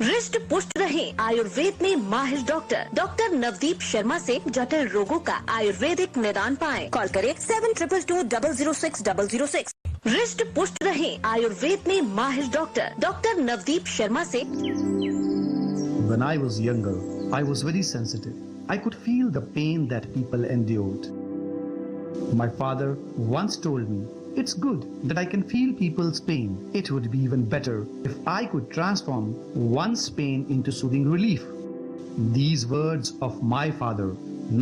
Wrist पुष्ट रहे आयुर्वेद में माहिर डॉक्टर नवदीप शर्मा से जटिल रोगों का आयुर्वेदिक निदान पाएं। कॉल करें 7222006006। रिस्ट पुष्ट रहे आयुर्वेद में माहिर डॉक्टर नवदीप शर्मा से। When I was younger, I was very sensitive. I could feel the pain that people endured. My father once told me, "It's good that I can feel people's pain. It would be even better if I could transform one's pain into soothing relief." These words of my father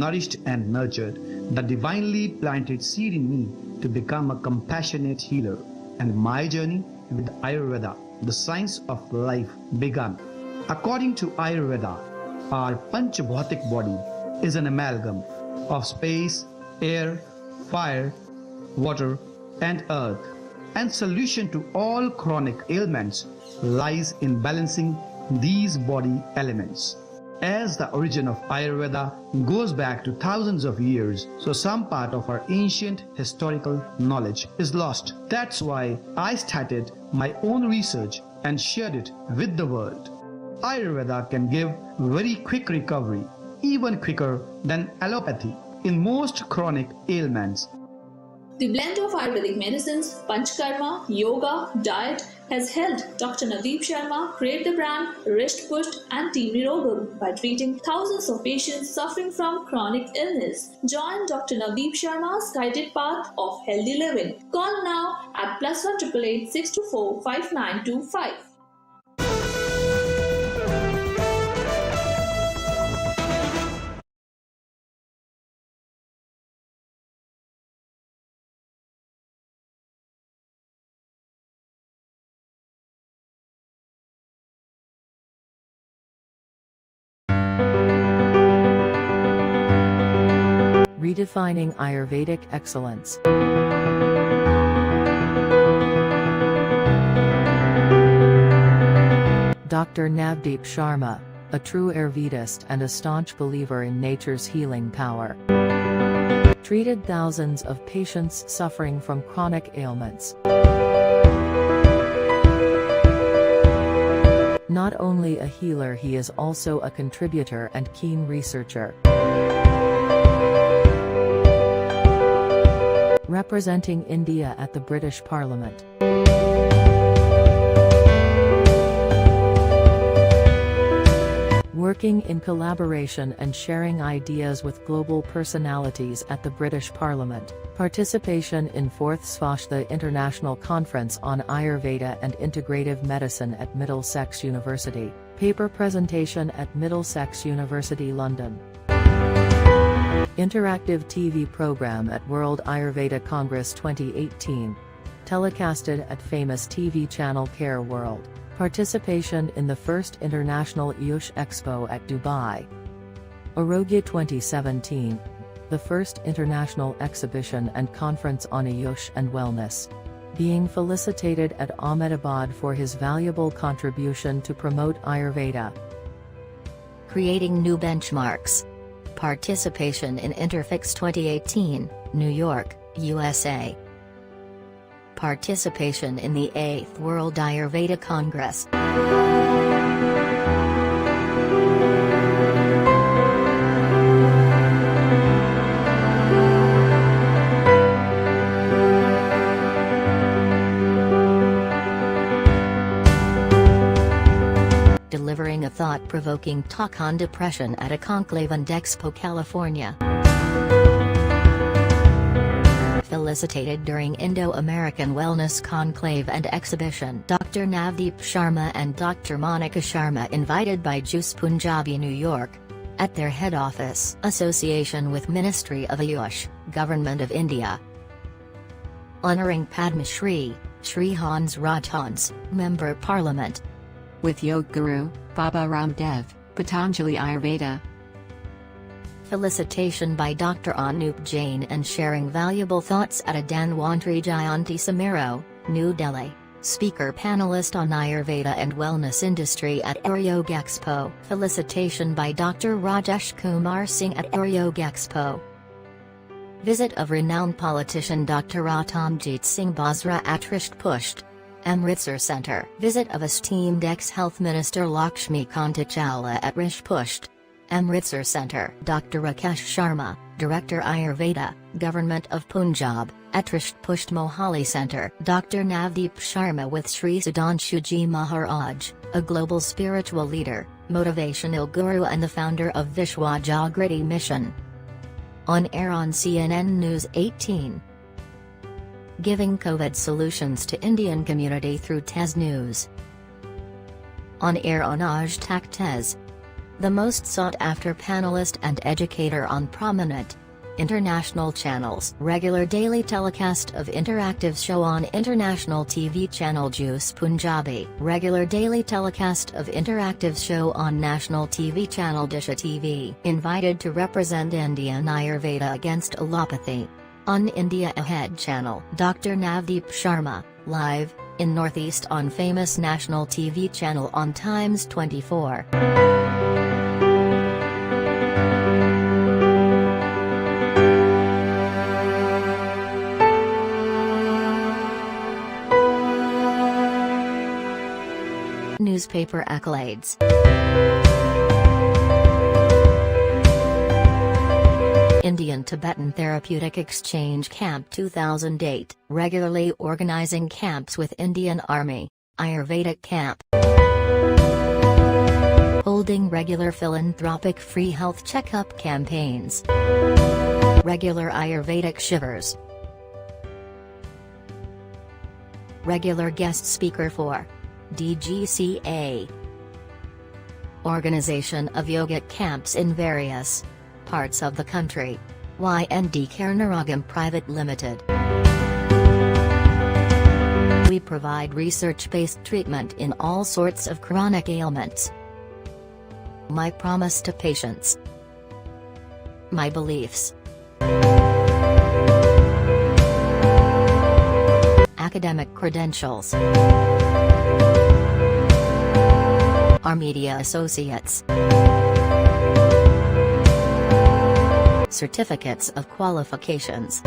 nourished and nurtured the divinely planted seed in me to become a compassionate healer. And my journey with Ayurveda, the science of life, began. According to Ayurveda, our Panchabhautik body is an amalgam of space, air, fire, water, and earth. And solution to all chronic ailments lies in balancing these body elements. As the origin of Ayurveda goes back to thousands of years, so some part of our ancient historical knowledge is lost. That's why I started my own research and shared it with the world. Ayurveda can give very quick recovery, even quicker than allopathy, in most chronic ailments. The blend of Ayurvedic medicines, Panchkarma, yoga, diet has helped Dr. Navdeep Sharma create the brand Rishth Pusht and Team Nirogam by treating thousands of patients suffering from chronic illness. Join Dr. Navdeep Sharma's guided path of healthy living. Call now at +1 888 624 5925. Redefining Ayurvedic excellence. Dr. Navdeep Sharma, a true Ayurvedist and a staunch believer in nature's healing power, treated thousands of patients suffering from chronic ailments. Not only a healer, he is also a contributor and keen researcher. Representing India at the British Parliament. Working in collaboration and sharing ideas with global personalities at the British Parliament. Participation in 4th Svashta International Conference on Ayurveda and Integrative Medicine at Middlesex University. Paper presentation at Middlesex University, London. Interactive TV program at World Ayurveda Congress 2018. Telecasted at famous TV channel Care World. Participation in the first International Ayush Expo at Dubai. Arogya 2017. The first international exhibition and conference on Ayush and wellness. Being felicitated at Ahmedabad for his valuable contribution to promote Ayurveda. Creating new benchmarks. Participation in Interfix 2018, New York, USA. Participation in the 8th World Ayurveda Congress. Delivering a thought-provoking talk on depression at a conclave in Expo, California. Felicitated during Indo-American Wellness Conclave and Exhibition. Dr. Navdeep Sharma and Dr. Monica Sharma invited by Juice Punjabi, New York. At their head office. Association with Ministry of Ayush, Government of India. Honoring Padma Shri, Shri Hans Rajhans, Member Parliament. With Yoga Guru, Baba Ramdev, Patanjali Ayurveda. Felicitation by Dr. Anup Jain and sharing valuable thoughts at a Dhanwantri Jayanti Samaro, New Delhi. Speaker panelist on Ayurveda and Wellness Industry at Ayurveda Expo. Felicitation by Dr. Rajesh Kumar Singh at Ayurveda Expo. Visit of renowned politician Dr. Ratamjit Singh Basra at Rishth Pusht. Amritsar Centre. Visit of esteemed ex-Health Minister Lakshmi Kanta Chawla at Rishpusht. Amritsar Centre. Dr. Rakesh Sharma, Director Ayurveda, Government of Punjab, at Rishpusht Mohali Centre. Dr. Navdeep Sharma with Sri Sudhanshuji Maharaj, a global spiritual leader, motivational guru and the founder of Vishwa Jagriti Mission. On air on CNN News 18. Giving COVID solutions to Indian community through Tez News. On air on Aaj Tak Tez. The most sought-after panelist and educator on prominent international channels. Regular daily telecast of interactive show on international TV channel Juice Punjabi. Regular daily telecast of interactive show on national TV channel Disha TV. Invited to represent Indian Ayurveda against allopathy. On India Ahead channel. Dr. Navdeep Sharma, live, in Northeast on famous national TV channel on Times 24. Newspaper accolades. Indian-Tibetan Therapeutic Exchange Camp 2008, regularly organizing camps with Indian Army, Ayurvedic camp. Holding regular philanthropic free health checkup campaigns. Regular Ayurvedic shivers. Regular guest speaker for DGCA. Organization of yogic camps in various parts of the country. YND Karnaragam Private Limited. We provide research-based treatment in all sorts of chronic ailments. My promise to patients. My beliefs. Academic credentials. Our media associates. Certificates of qualifications.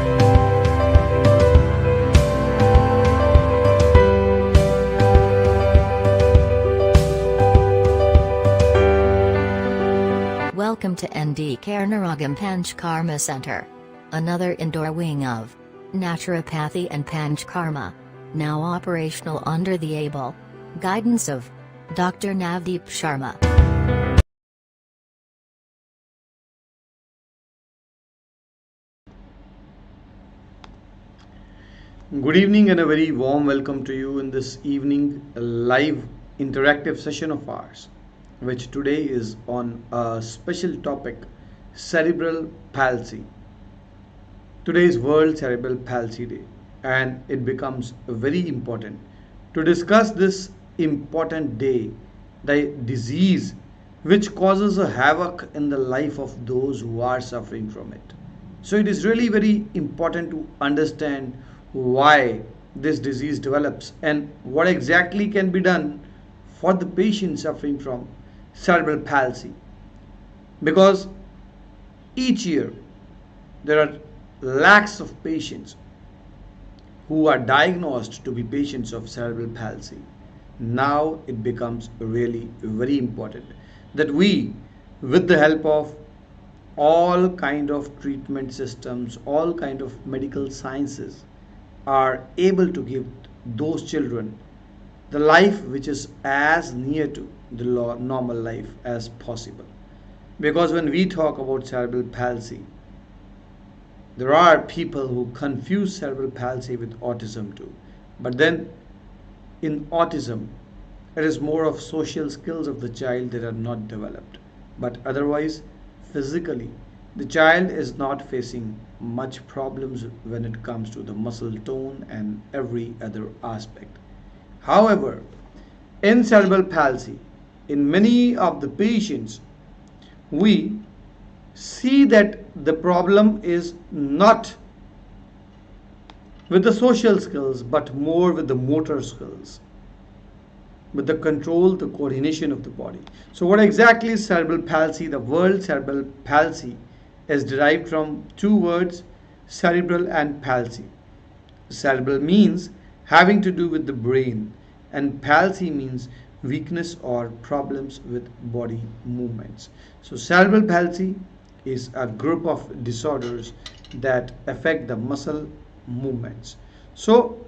Welcome to ND Karnaragam Panchkarma Center. Another indoor wing of naturopathy and Panchkarma. Now operational under the able guidance of Dr. Navdeep Sharma. Good evening and a very warm welcome to you in this evening live interactive session of ours, which today is on a special topic, cerebral palsy. Today is World Cerebral Palsy Day, and it becomes very important to discuss this important day, the disease which causes a havoc in the life of those who are suffering from it. So it is really very important to understand why this disease develops and what exactly can be done for the patient suffering from cerebral palsy, because each year there are lakhs of patients who are diagnosed to be patients of cerebral palsy. Now it becomes really very important that we, with the help of all kind of treatment systems, all kind of medical sciences, are able to give those children the life which is as near to the normal life as possible. Because when we talk about cerebral palsy, there are people who confuse cerebral palsy with autism too. But then in autism, it is more of social skills of the child that are not developed. But otherwise, physically, the child is not facing much problems when it comes to the muscle tone and every other aspect. However, in cerebral palsy, in many of the patients, we see that the problem is not with the social skills but more with the motor skills, with the control, the coordination of the body. So what exactly is cerebral palsy? The word cerebral palsy is derived from two words, cerebral and palsy. Cerebral means having to do with the brain, and palsy means weakness or problems with body movements. So cerebral palsy is a group of disorders that affect the muscle movements. So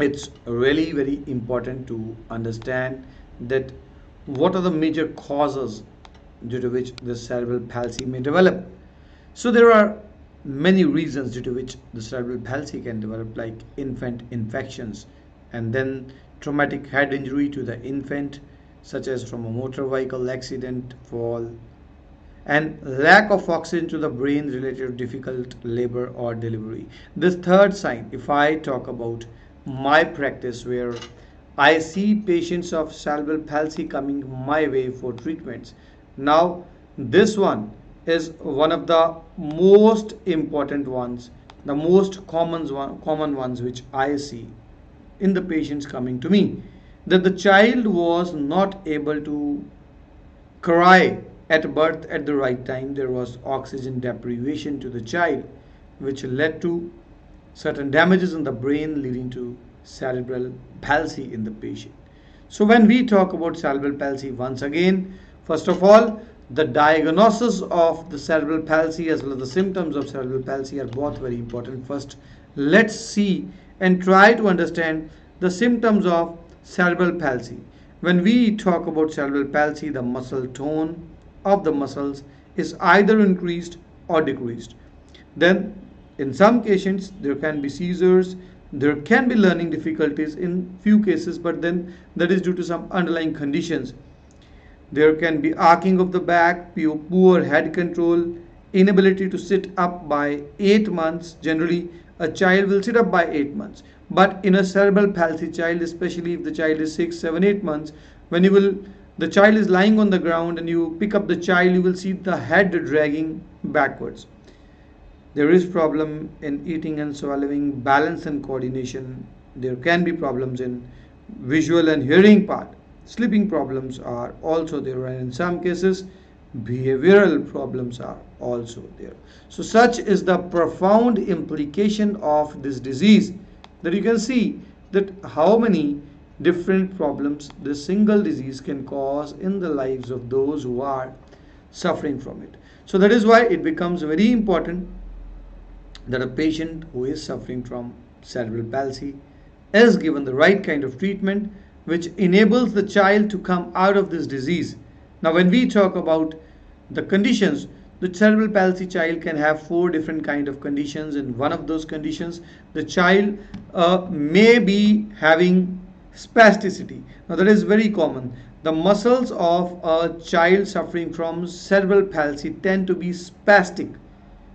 it's really very important to understand that what are the major causes due to which the cerebral palsy may develop. So there are many reasons due to which the cerebral palsy can develop, like infant infections, and then traumatic head injury to the infant, such as from a motor vehicle accident, fall, and lack of oxygen to the brain related to difficult labor or delivery. This third sign, if I talk about my practice where I see patients of cerebral palsy coming my way for treatments. Now this one is one of the most important ones, the most common ones which I see in the patients coming to me, that the child was not able to cry at birth at the right time. There was oxygen deprivation to the child, which led to certain damages in the brain, leading to cerebral palsy in the patient. So when we talk about cerebral palsy, once again, first of all, the diagnosis of the cerebral palsy as well as the symptoms of cerebral palsy are both very important. First, let's see and try to understand the symptoms of cerebral palsy. When we talk about cerebral palsy, the muscle tone of the muscles is either increased or decreased. Then in some cases there can be seizures, there can be learning difficulties in few cases, but then that is due to some underlying conditions. There can be arcing of the back, poor head control, inability to sit up by 8 months. Generally a child will sit up by 8 months, but in a cerebral palsy child, especially if the child is 6, 7, 8 months, when the child is lying on the ground and you pick up the child, you will see the head dragging backwards. There is problem in eating and swallowing, balance and coordination. There can be problems in visual and hearing part. Sleeping problems are also there, and in some cases behavioral problems are also there. So such is the profound implication of this disease, that you can see that how many different problems this single disease can cause in the lives of those who are suffering from it. So that is why it becomes very important that a patient who is suffering from cerebral palsy is given the right kind of treatment which enables the child to come out of this disease. Now when we talk about the conditions, the cerebral palsy child can have 4 different kind of conditions. In one of those conditions, the child may be having spasticity. Now that is very common. The muscles of a child suffering from cerebral palsy tend to be spastic,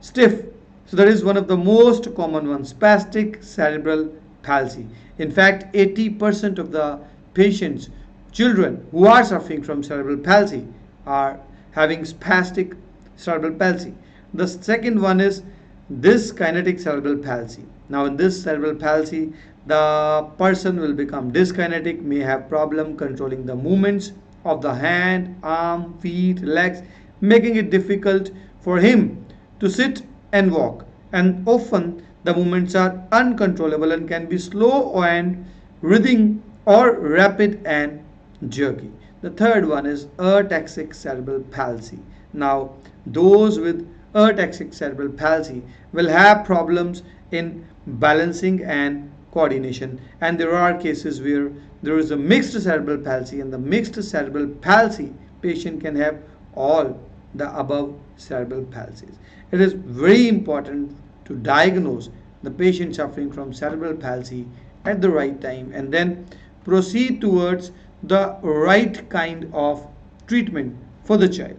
stiff. So that is one of the most common ones, spastic cerebral palsy. In fact, 80% of the patients, children who are suffering from cerebral palsy, are having spastic cerebral palsy. The second one is this kinetic cerebral palsy. Now in this cerebral palsy, the person will become dyskinetic, may have problem controlling the movements of the hand, arm, feet, legs, making it difficult for him to sit and walk, and often the movements are uncontrollable and can be slow and writhing or rapid and jerky. The third one is ataxic cerebral palsy. Now those with ataxic cerebral palsy will have problems in balancing and coordination, and there are cases where there is a mixed cerebral palsy, and the mixed cerebral palsy patient can have all the above cerebral palsies. It is very important to diagnose the patient suffering from cerebral palsy at the right time and then proceed towards the right kind of treatment for the child.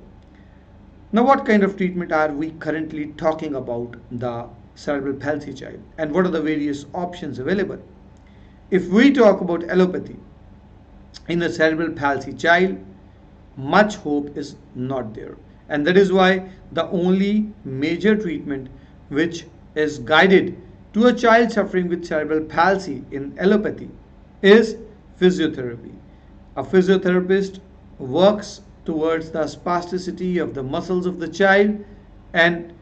Now what kind of treatment are we currently talking about the cerebral palsy child, and what are the various options available? If we talk about allopathy in the cerebral palsy child, much hope is not there, and that is why the only major treatment which is guided to a child suffering with cerebral palsy in allopathy is physiotherapy. A physiotherapist works towards the spasticity of the muscles of the child, and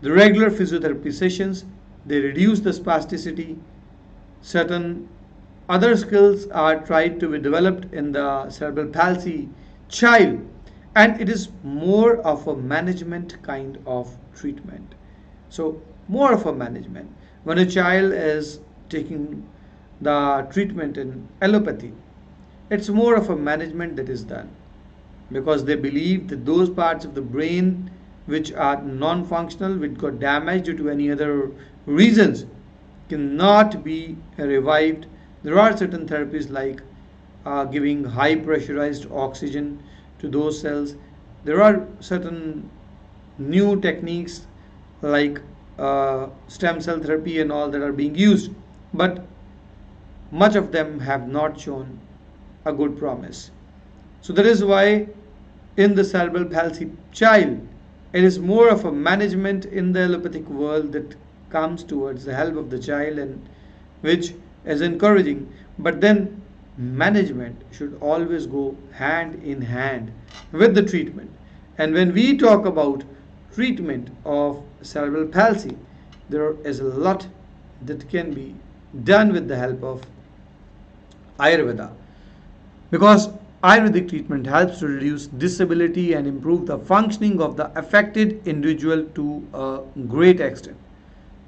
the regular physiotherapy sessions, they reduce the spasticity certain other skills are tried to be developed in the cerebral palsy child, and it is more of a management kind of treatment. So more of a management. When a child is taking the treatment in allopathy, it's more of a management that is done, because they believe that those parts of the brain which are non-functional, which got damaged due to any other reasons, cannot be revived. There are certain therapies like giving high pressurized oxygen to those cells. There are certain new techniques like stem cell therapy and all that are being used, but much of them have not shown a good promise. So that is why in the cerebral palsy child, it is more of a management in the allopathic world that comes towards the help of the child, and which is encouraging. But then management should always go hand in hand with the treatment. And when we talk about treatment of cerebral palsy, there is a lot that can be done with the help of Ayurveda, because Ayurvedic treatment helps to reduce disability and improve the functioning of the affected individual to a great extent.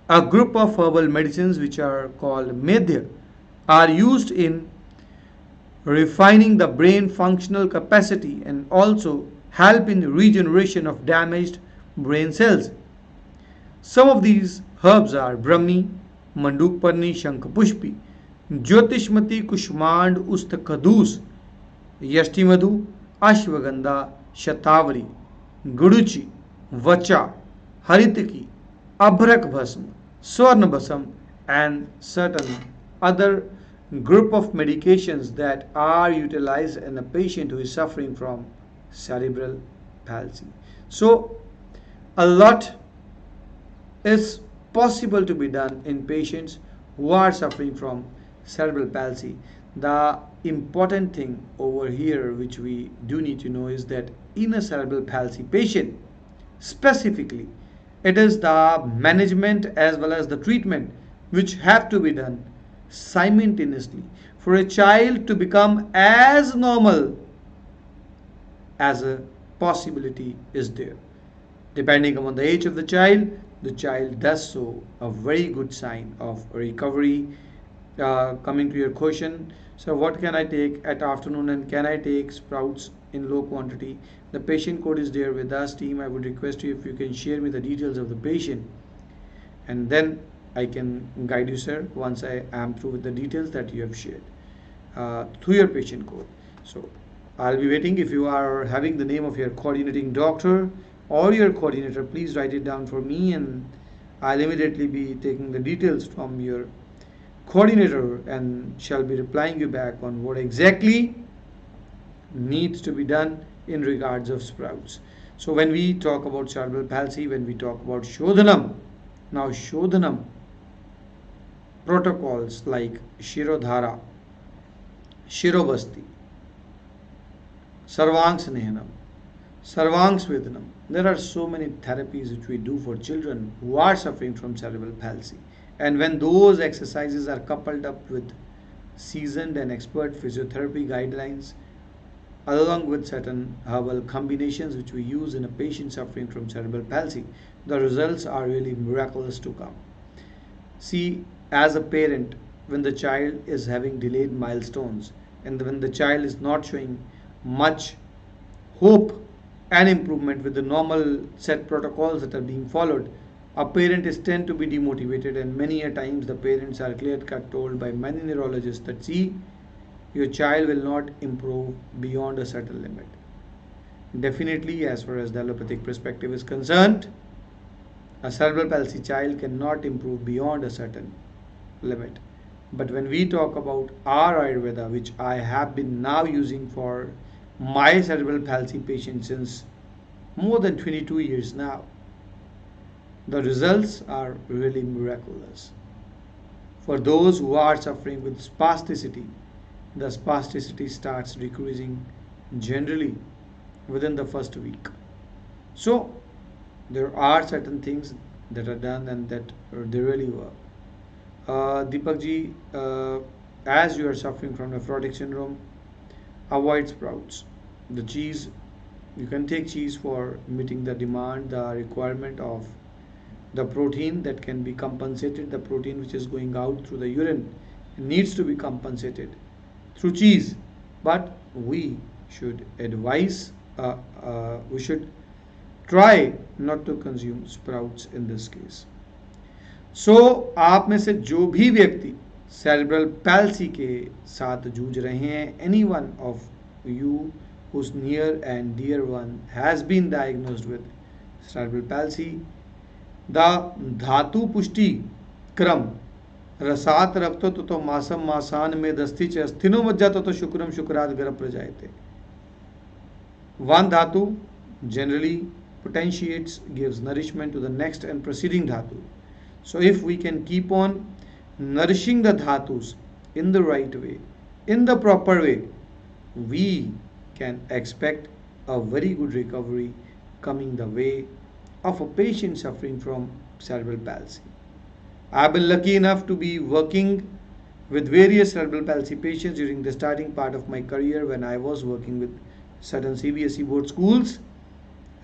A group of herbal medicines which are called medhya are used in refining the brain functional capacity and also help in the regeneration of damaged brain cells. Some of these herbs are Brahmi, Mandukparni, Shankhapushpi, Jyotishmati, Kushmand, Ustakadus, Yashtimadhu, Ashwagandha, Shatavari, Guduchi, Vacha, Haritaki, Abhrak Bhasam, Swarna Bhasam, and certain other group of medications that are utilized in a patient who is suffering from cerebral palsy. So a lot is possible to be done in patients who are suffering from cerebral palsy. The important thing over here which we do need to know is that in a cerebral palsy patient specifically, it is the management as well as the treatment which have to be done simultaneously for a child to become as normal as a possibility is there. Depending upon the age of the child does show a very good sign of recovery. Coming to your question, so what can I take at afternoon and can I take sprouts in low quantity? The patient code is there with us team. I would request you if you can share me the details of the patient, and then I can guide you, sir, once I am through with the details that you have shared through your patient code. So I'll be waiting. If you are having the name of your coordinating doctor or your coordinator, please write it down for me, and I'll immediately be taking the details from your coordinator and shall be replying you back on what exactly needs to be done in regards of sprouts. So when we talk about cerebral palsy, when we talk about Shodhanam, now Shodhanam protocols like Shirodhara, Shirobasti, Sarvangsnehanam, Sarvangsvedanam, there are so many therapies which we do for children who are suffering from cerebral palsy. And when those exercises are coupled up with seasoned and expert physiotherapy guidelines, along with certain herbal combinations which we use in a patient suffering from cerebral palsy, the results are really miraculous to come. See, as a parent, when the child is having delayed milestones and when the child is not showing much hope and improvement with the normal set protocols that are being followed, a parent is tend to be demotivated, and many a times the parents are clear cut told by many neurologists that see, your child will not improve beyond a certain limit. Definitely, as far as the allopathic perspective is concerned, a cerebral palsy child cannot improve beyond a certain limit. But when we talk about our Ayurveda, which I have been now using for my cerebral palsy patients since more than 22 years now, the results are really miraculous. For those who are suffering with spasticity, the spasticity starts decreasing generally within the first week. So there are certain things that are done and that they really work. Deepak ji, as you are suffering from nephrotic syndrome, avoid sprouts. The cheese, you can take cheese for meeting the demand, the requirement of the protein that can be compensated, the protein which is going out through the urine needs to be compensated through cheese. But we should advise, we should try not to consume sprouts in this case. सो आप में से जो भी व्यक्ति cerebral palsy के साथ जूझ रहे हैं, any one of you whose near and dear one has been diagnosed with cerebral palsy, the धातु पुष्टि क्रम रसात रक्तो तो मासम मासान में दस्ती च स्थिनो मज्जातो तो शुक्रम शुक्राद गर्भ प्रजायते. One dhatu generally potentiates, gives nourishment to the next and preceding dhatu. So if we can keep on nourishing the dhatus in the right way, in the proper way, we can expect a very good recovery coming the way of a patient suffering from cerebral palsy. I've been lucky enough to be working with various cerebral palsy patients during the starting part of my career when I was working with certain CBSE board schools,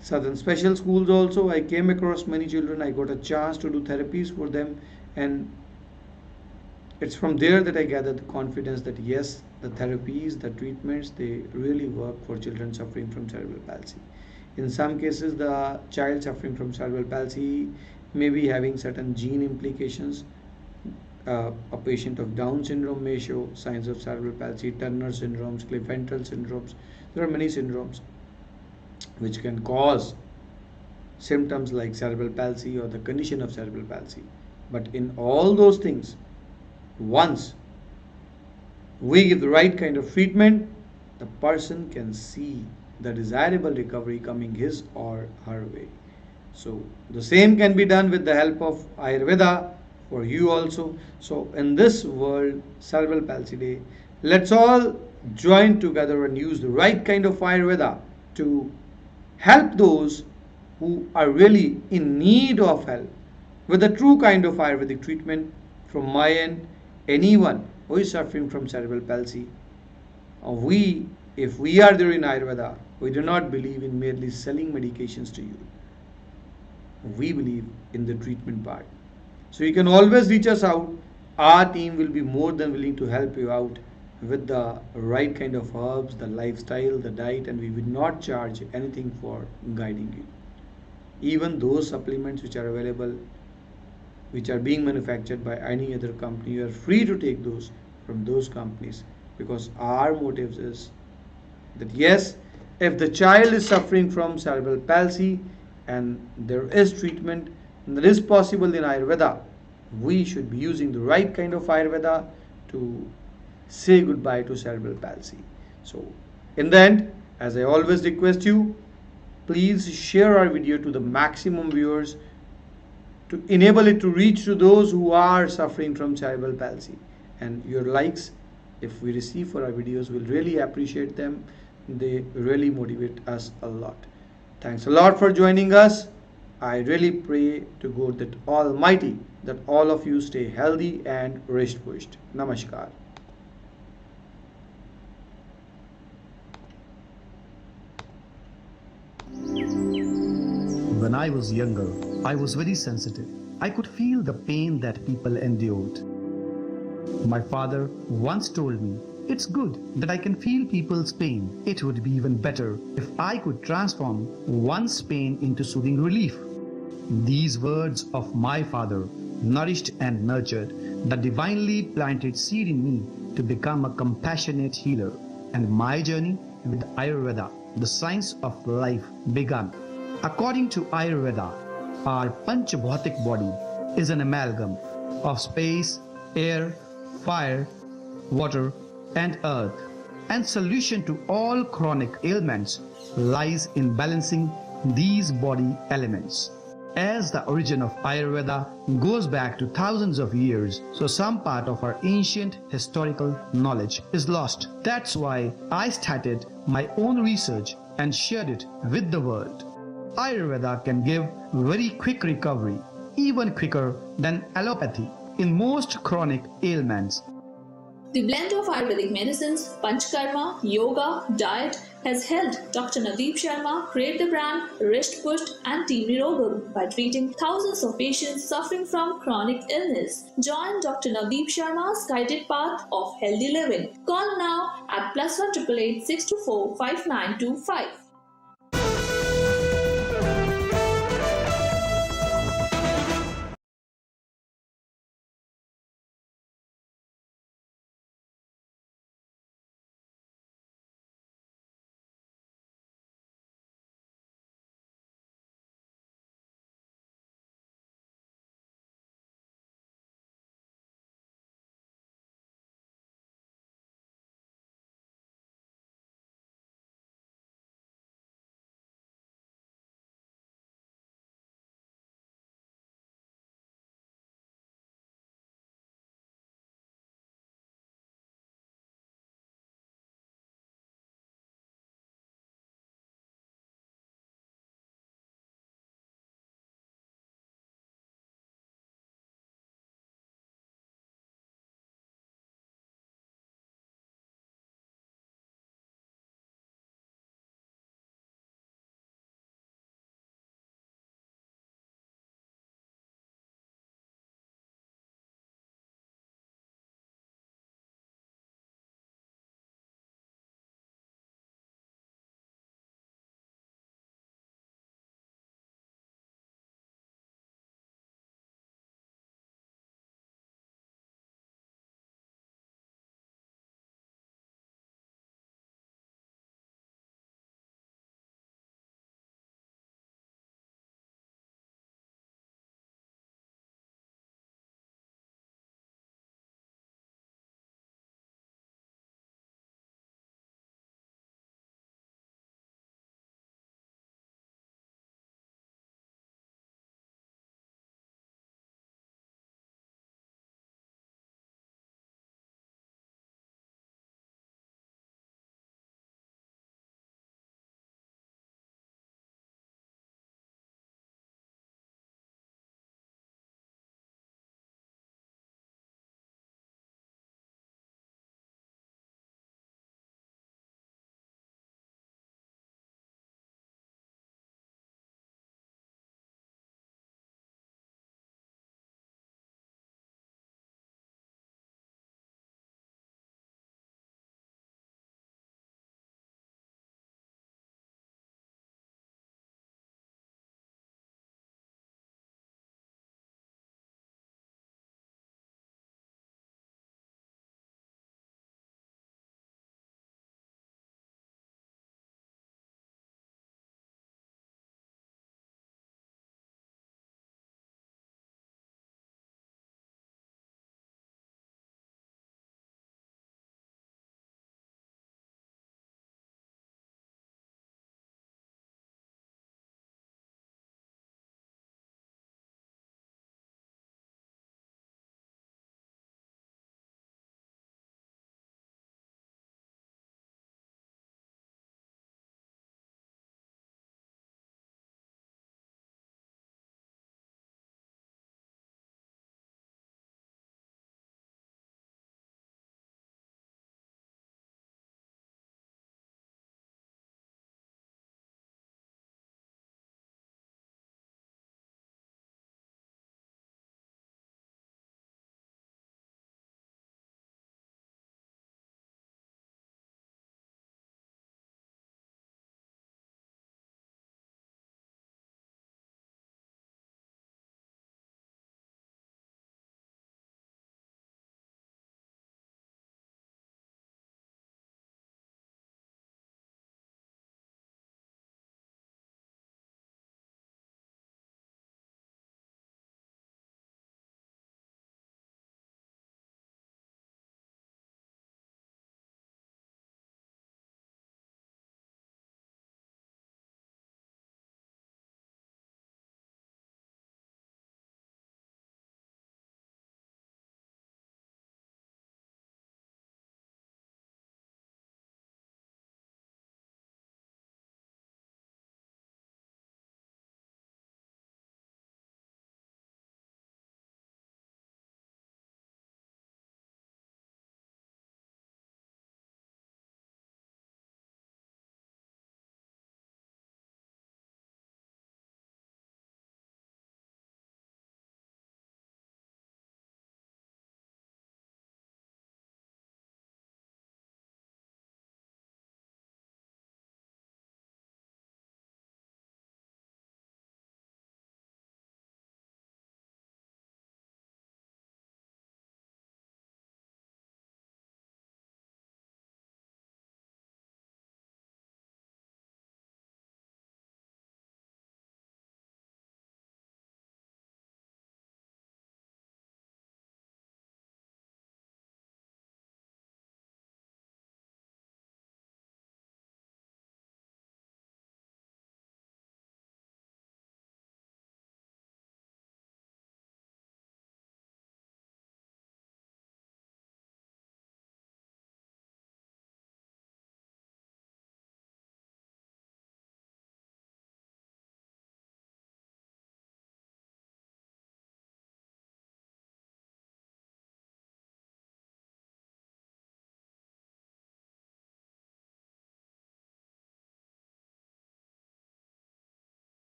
certain special schools also. I came across many children. I got a chance to do therapies for them, and it's from there that I gathered the confidence that yes, the therapies, the treatments, they really work for children suffering from cerebral palsy. In some cases, the child suffering from cerebral palsy may be having certain gene implications. A patient of Down syndrome may show signs of cerebral palsy, Turner syndromes, Klippel syndromes. There are many syndromes which can cause symptoms like cerebral palsy or the condition of cerebral palsy. But in all those things, once we give the right kind of treatment, the person can see the desirable recovery coming his or her way. So the same can be done with the help of Ayurveda for you also. So in this World Cerebral Palsy Day, let's all join together and use the right kind of Ayurveda to help those who are really in need of help with a true kind of Ayurvedic treatment. From my end, anyone who is suffering from cerebral palsy, if we are there in Ayurveda, we do not believe in merely selling medications to you. We believe in the treatment part. So you can always reach us out. Our team will be more than willing to help you out with the right kind of herbs, the lifestyle, the diet, and we will not charge anything for guiding you. Even those supplements which are available, which are being manufactured by any other company, you are free to take those from those companies, because our motive is that yes, if the child is suffering from cerebral palsy and there is treatment and that is possible in Ayurveda, we should be using the right kind of Ayurveda to say goodbye to cerebral palsy. So in the end, as I always request you, please share our video to the maximum viewers to enable it to reach to those who are suffering from cerebral palsy. And your likes, if we receive for our videos, we'll really appreciate them. They really motivate us a lot. Thanks a lot for joining us. I really pray to God that Almighty that all of you stay healthy and rest pushed. Namaskar. When I was younger, I was very sensitive. I could feel the pain that people endured. My father once told me, "It's good that I can feel people's pain. It would be even better if I could transform one's pain into soothing relief." These words of my father nourished and nurtured the divinely planted seed in me to become a compassionate healer. And my journey with Ayurveda, the science of life, began. According to Ayurveda, our Panchabhautik body is an amalgam of space, air, fire, water, and earth. And solution to all chronic ailments lies in balancing these body elements. As the origin of Ayurveda goes back to thousands of years, so some part of our ancient historical knowledge is lost. That's why I started my own research and shared it with the world. Ayurveda can give very quick recovery, even quicker than allopathy. in most chronic ailments. The blend of Ayurvedic medicines, Panchkarma, yoga, diet has helped Dr. Navdeep Sharma create the brand Risht Pusht and Team Nirogam by treating thousands of patients suffering from chronic illness. Join Dr. Navdeep Sharma's guided path of healthy living. Call now at +1 888 624 5925.